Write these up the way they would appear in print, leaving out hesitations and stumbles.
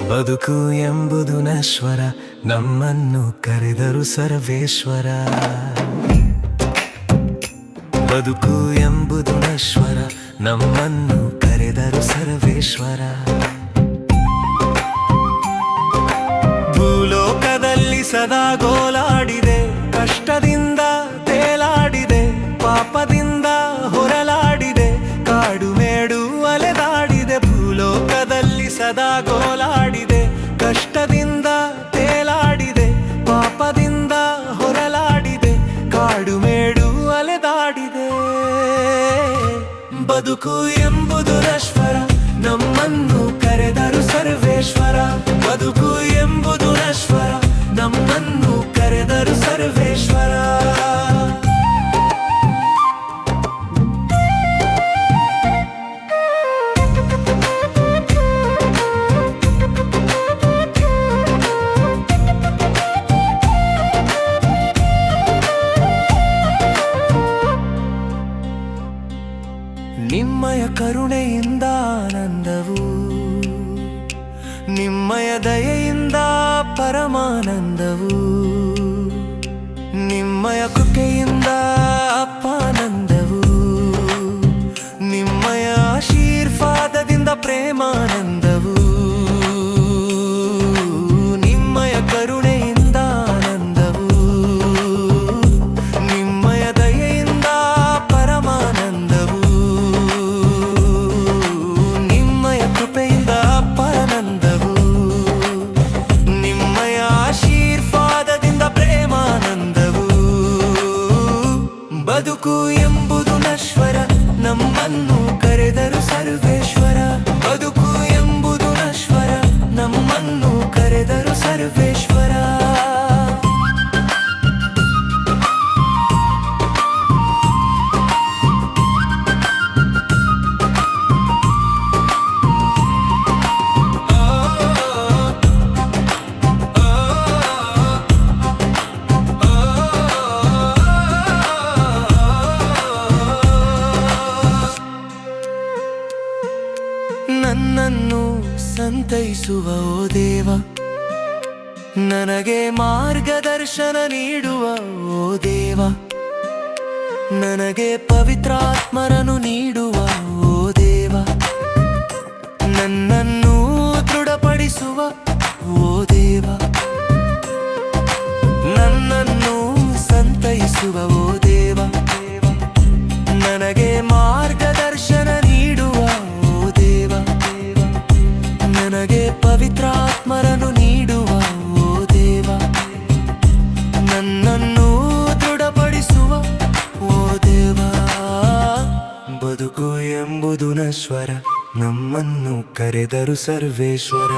ಬದುಕು ಎಂಬುದು ನಶ್ವರ, ನಮ್ಮನ್ನು ಕರೆದರು ಸರ್ವೇಶ್ವರ. ಬದುಕು ಎಂಬುದು ನಶ್ವರ, ನಮ್ಮನ್ನು ಕರೆದರು ಸರ್ವೇಶ್ವರ. ಭೂಲೋಕದಲ್ಲಿ ಸದಾ ಗೋಲಾಡಿದೆ, ಕಷ್ಟದಿಂದ ತೇಲಾಡಿದೆ, ಪಾಪದಿಂದ ಹೊರಲಾಡಿದೆ, ಕಾಡು ಮೇಡು ಅಲೆದಾಡಿದೆ. ಭೂಲೋಕದಲ್ಲಿ ಸದಾ ಗೋಲಾಡಿದೆ, ಕಷ್ಟದಿಂದ ತೇಲಾಡಿದೆ, ಪಾಪದಿಂದ ಹೊರಲಾಡಿದೆ, ಕಾಡು ಮೇಡು ಅಲೆದಾಡಿದೆ. ಬದುಕು ಎಂಬುದು ನಶ್ವರ, ನಮ್ಮನ್ನು ಕರೆದರು ಸರ್ವೇಶ್ವರ. ಬದುಕು ಎಂಬುದು ನಶ್ವರ, ನಮ್ಮನ್ನು ಕರೆದರು ಸರ್ವೇಶ್ವರ. ನಿಮ್ಮಯ ಕರುಣೆಯಿಂದ ಆನಂದವು, ನಿಮ್ಮಯ ದಯೆಯಿಂದ ಪರಮಾನಂದವು, ನಿಮ್ಮಯ ಕೃಪೆಯಿಂದ ಅಪ್ಪಾನಂದವು, ನಿಮ್ಮಯ ಆಶೀರ್ವಾದದಿಂದ ಪ್ರೇಮಾನಂದವು. ನಿಮ್ಮಯ ಕರುಣೆಯಿಂದ ಆನಂದವು, ನಿಮ್ಮಯ ದಯೆಯಿಂದ ಪರಮಾನಂದವು, ನಿಮ್ಮಯ ಕೃಪೆಯಿಂದ ಅಪ್ಪಾನಂದವು, ನಿಮ್ಮಯ ಆಶೀರ್ವಾದದಿಂದ ಪ್ರೇಮಾನಂದವು. ಬದುಕು ಎಂಬುದು ನಶ್ವರ, ನಮ್ಮನ್ನು ಕರೆದರು ಸರ್ವೇಶ್ವರ. ಬದುಕು ಎಂಬುದು ನಶ್ವರ, ನಮ್ಮನ್ನು ಕರೆದರು ಸರ್ವೇಶ್ವರ. ನನ್ನನ್ನು ಸಂತೈಸುವ ಓ ದೇವ, ನನಗೆ ಮಾರ್ಗದರ್ಶನ ನೀಡುವ ಓ ದೇವ, ನನಗೆ ಪವಿತ್ರಾತ್ಮರನ್ನು ನೀಡುವ ಓ ದೇವ, ನನ್ನನ್ನು ದೃಢಪಡಿಸುವ ಓ ದೇವ, ನನ್ನನ್ನು ಸಂತೈಸುವ ಓ ದೇವ, ನನಗೆ ಮಾರ್ಗದರ್ಶನ ನೀಡುವ ಓ ದೇವ, ನನಗೆ ಪವಿತ್ರಾತ್ಮರನ್ನು ನೀಡುವ ಓ ದೇವ, ನನ್ನನ್ನು ದೃಢಪಡಿಸುವ ಓ ದೇವ. ಬದುಕು ಎಂಬುದು ನಶ್ವರ, ನಮ್ಮನ್ನು ಕರೆದರು ಸರ್ವೇಶ್ವರ.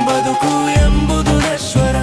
ಬದುಕು ಎಂಬುದು ನಶ್ವರ,